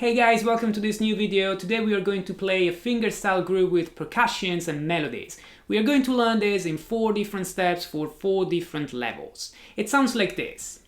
Hey guys, welcome to this new video. Today we are going to play a fingerstyle groove with percussions and melodies. We are going to learn this in 4 different steps for 4 different levels. It sounds like this.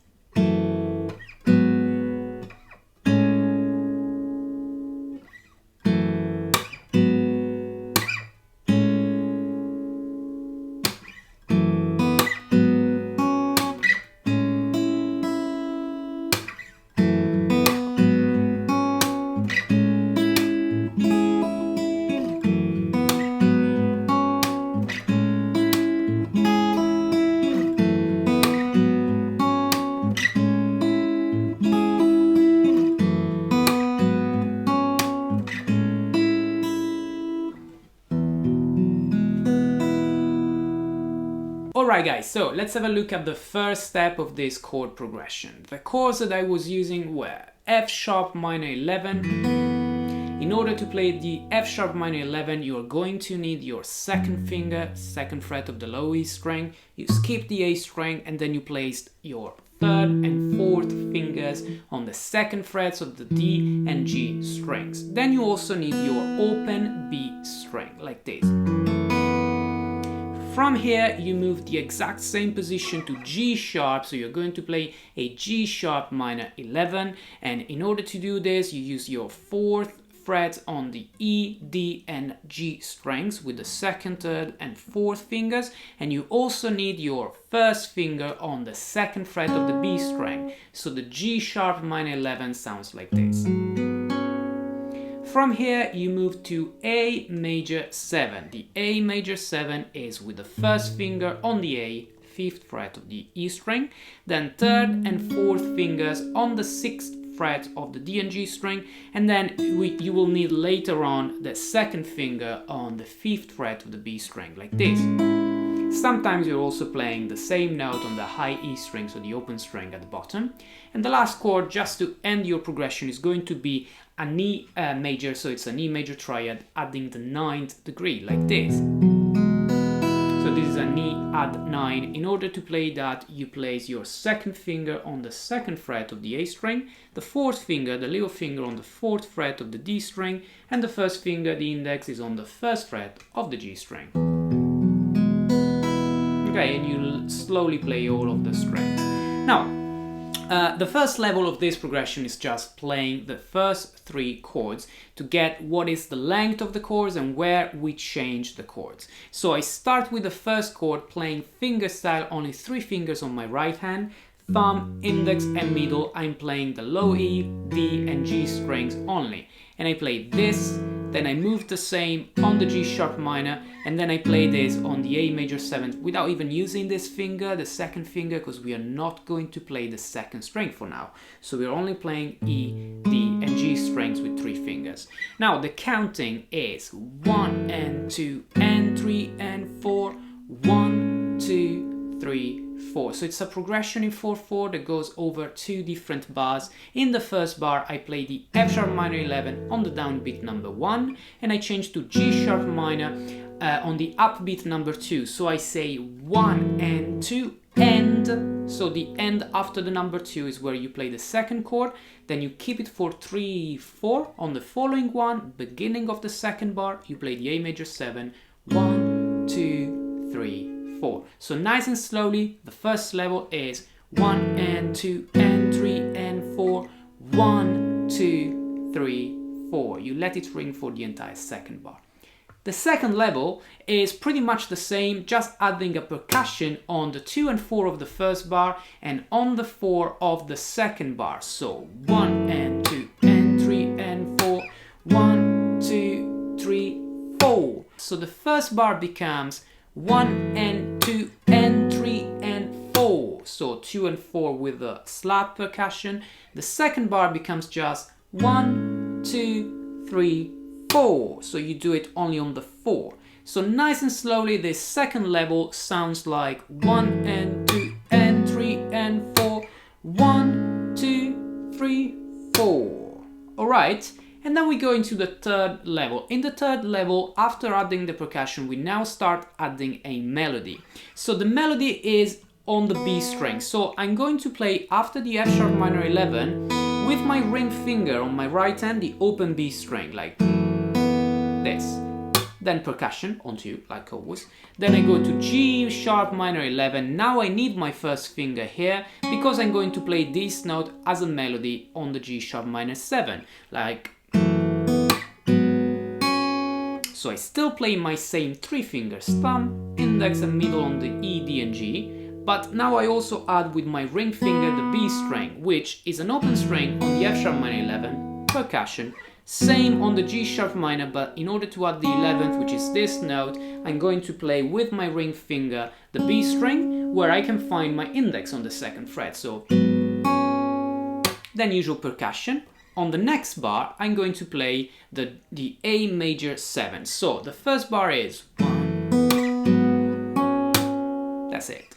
Alright guys, so let's have a look at the first step of this chord progression. The chords that I was using were F sharp minor 11. In order to play the F sharp minor 11, you are going to need your second finger, second fret of the low E string. You skip the A string and then you place your third and fourth fingers on the second frets of the D and G strings. Then you also need your open B string, like this. From here, you move the exact same position to G sharp, so you're going to play a G sharp minor 11, and in order to do this, you use your 4th fret on the E, D and G strings with the second, third and 4th fingers, and you also need your 1st finger on the 2nd fret of the B string, so the G sharp minor 11 sounds like this. From here, you move to A major 7. The A major 7 is with the 1st finger on the A, 5th fret of the E string, then 3rd and 4th fingers on the 6th fret of the D and G string, and then you will need later on the 2nd finger on the 5th fret of the B string, like this. Sometimes you're also playing the same note on the high E string, so the open string at the bottom. And the last chord, just to end your progression, is going to be an E major, so it's an E major triad adding the 9th degree, like this. So this is an E add 9. In order to play that, you place your 2nd finger on the 2nd fret of the A string, the 4th finger, the little finger, on the 4th fret of the D string, and the 1st finger, the index, is on the 1st fret of the G string. Okay, and you slowly play all of the strings. Now, the first level of this progression is just playing the first 3 chords to get what is the length of the chords and where we change the chords. So I start with the first chord playing fingerstyle, only 3 fingers on my right hand, thumb, index and middle. I'm playing the low E, D and G strings only. And I play this, then I move the same on the G sharp minor, and then I play this on the A major 7 without even using this finger, the 2nd finger, because we are not going to play the 2nd string for now. So we're only playing E, D and G strings with 3 fingers. Now the counting is 1 and 2 and 3 and 4, 1, 2, 3, 4. So it's a progression in 4/4 that goes over 2 different bars. In the first bar, I play the F sharp minor 11 on the downbeat number 1, and I change to G sharp minor on the upbeat number 2. So I say 1 and 2 and. So the end after the number 2 is where you play the 2nd chord. Then you keep it for 3, 4 on the following one. Beginning of the 2nd bar, you play the A major 7. 1, 2, 3, 4. So nice and slowly, the first level is 1 and 2 and 3 and 4, 1, 2, 3, 4. You let it ring for the entire 2nd bar. The second level is pretty much the same, just adding a percussion on the 2 and 4 of the first bar and on the 4 of the 2nd bar. So 1 and 2 and 3 and 4, 1, 2, 3, 4. So the first bar becomes 1 and 2 and 3 and 4. So 2 and 4 with the slap percussion. The 2nd bar becomes just 1, 2, 3, 4. So you do it only on the 4. So nice and slowly, this 2nd level sounds like 1 and 2 and 3 and 4. 1, 2, 3, 4. Alright? And then we go into the 3rd level. In the 3rd level, after adding the percussion, we now start adding a melody. So the melody is on the B string. So I'm going to play after the F sharp minor 11 with my ring finger on my right hand the open B string, like this. Then percussion onto like always. Then I go to G sharp minor 11. Now I need my first finger here because I'm going to play this note as a melody on the G sharp minor 7, like. So I still play my same 3 fingers, thumb, index and middle on the E, D and G, but now I also add with my ring finger the B string, which is an open string on the F sharp minor 11, percussion. Same on the G sharp minor, but in order to add the 11th, which is this note, I'm going to play with my ring finger the B string, where I can find my index on the 2nd fret. So then usual percussion. On the next bar, I'm going to play the A major 7. So the first bar is 1. That's it.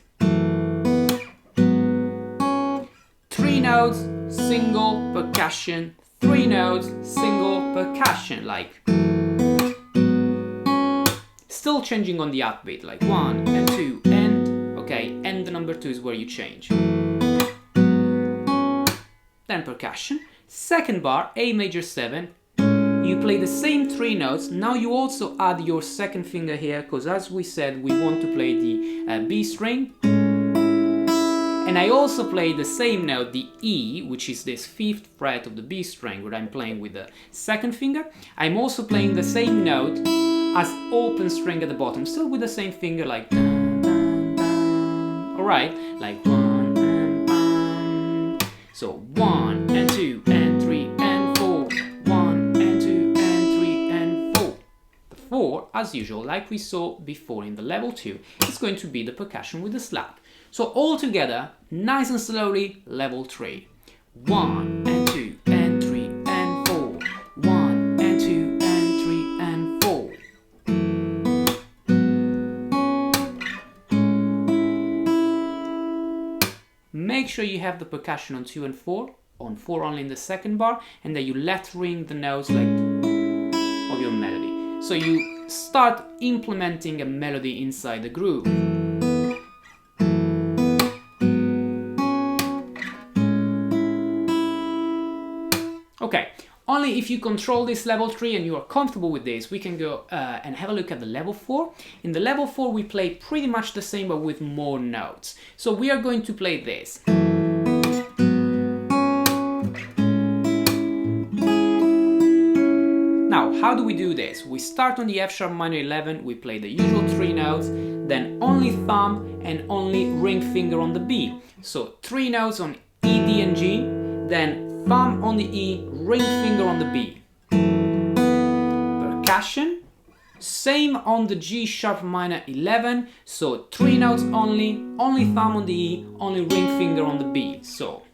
3 notes, single, percussion. 3 notes, single, percussion, like. Still changing on the upbeat, like 1 and 2 and, okay, and the number 2 is where you change. Then percussion. Second bar, A major 7. You play the same 3 notes. Now you also add your 2nd finger here, because as we said, we want to play the B string. And I also play the same note, the E, which is this 5th fret of the B string, where I'm playing with the 2nd finger. I'm also playing the same note as open string at the bottom, still with the same finger, like dun, dun, dun. Alright, like 1 and so 1 and 2 and 3 and 4, 1 and 2 and 3 and 4. The 4, as usual, like we saw before in the level 2, is going to be the percussion with the slap. So all together, nice and slowly, level 3. 1 and 2 and 3 and 4. 1 and 2 and 3 and 4. Make sure you have the percussion on 2 and 4, on 4 only in the 2nd bar, and that you let ring the notes like of your melody. So you start implementing a melody inside the groove. Okay, only if you control this level 3 and you are comfortable with this, we can go and have a look at the level 4. In the level 4 we play pretty much the same but with more notes. So we are going to play this. Now, how do we do this? We start on the F sharp minor 11, we play the usual 3 notes, then only thumb and only ring finger on the B. So 3 notes on E, D and G, then thumb on the E, ring finger on the B. Percussion, same on the G sharp minor 11, so 3 notes only thumb on the E, only ring finger on the B. So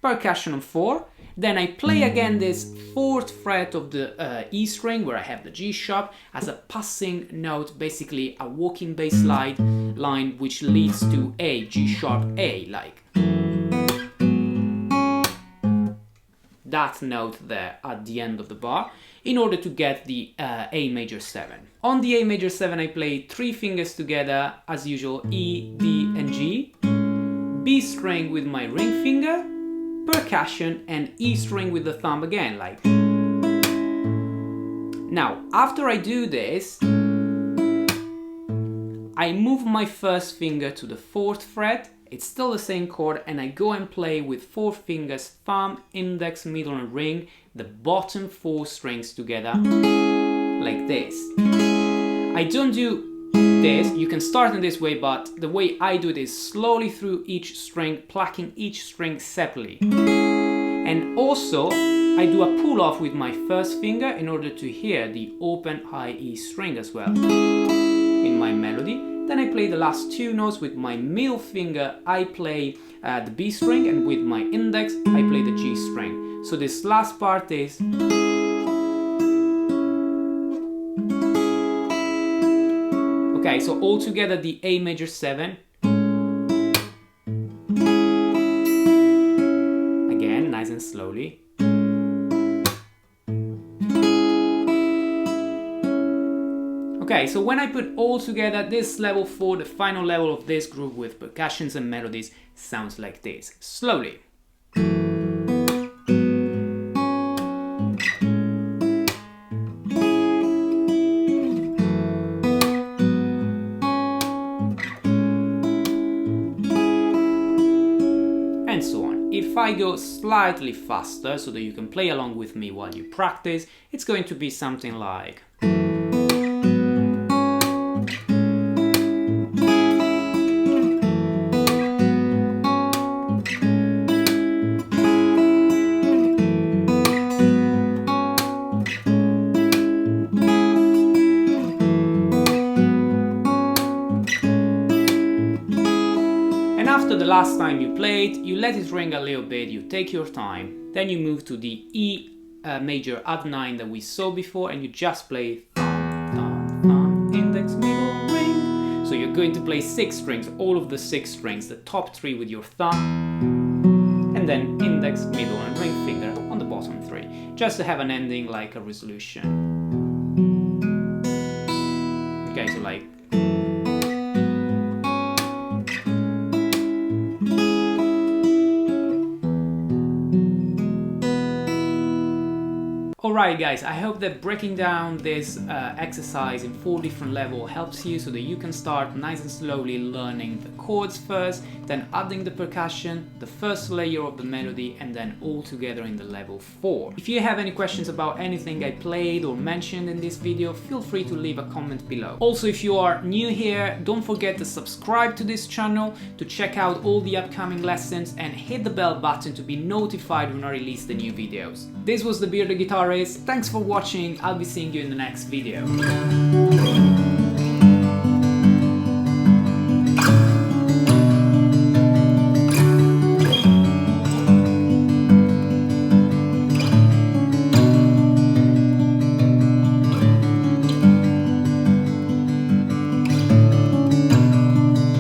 percussion on 4, then I play again this 4th fret of the E string where I have the G sharp as a passing note, basically a walking bass line which leads to A, G sharp A, like. That note there at the end of the bar in order to get the A major 7. On the A major 7 I play 3 fingers together as usual, E, D and G, B string with my ring finger, percussion and E string with the thumb again, like. Now after I do this, I move my first finger to the 4th fret. It's still the same chord and I go and play with 4 fingers, thumb, index, middle and ring, the bottom 4 strings together, like this. I don't do this, you can start in this way, but the way I do it is slowly through each string, plucking each string separately. And also, I do a pull off with my first finger in order to hear the open high E string as well in my melody. Then I play the last 2 notes with my middle finger, I play the B string, and with my index I play the G string. So this last part is. Okay, so all together the A major 7. Again, nice and slowly. Okay, so when I put all together, this level 4, the final level of this group with percussions and melodies, sounds like this, slowly. And so on. If I go slightly faster so that you can play along with me while you practice, it's going to be something like... After the last time you played, you let it ring a little bit, you take your time, then you move to the E major add 9 that we saw before, and you just play thumb, thumb, thumb, index, middle, ring. So you're going to play 6 strings, all of the 6 strings, the top 3 with your thumb, and then index, middle, and ring finger on the bottom 3, just to have an ending like a resolution. Okay, so like... Alright guys, I hope that breaking down this exercise in 4 different levels helps you so that you can start nice and slowly learning the chords first, then adding the percussion, the first layer of the melody, and then all together in the level 4. If you have any questions about anything I played or mentioned in this video, feel free to leave a comment below. Also, if you are new here, don't forget to subscribe to this channel to check out all the upcoming lessons and hit the bell button to be notified when I release the new videos. This was The Bearded Guitarist. Thanks for watching. I'll be seeing you in the next video.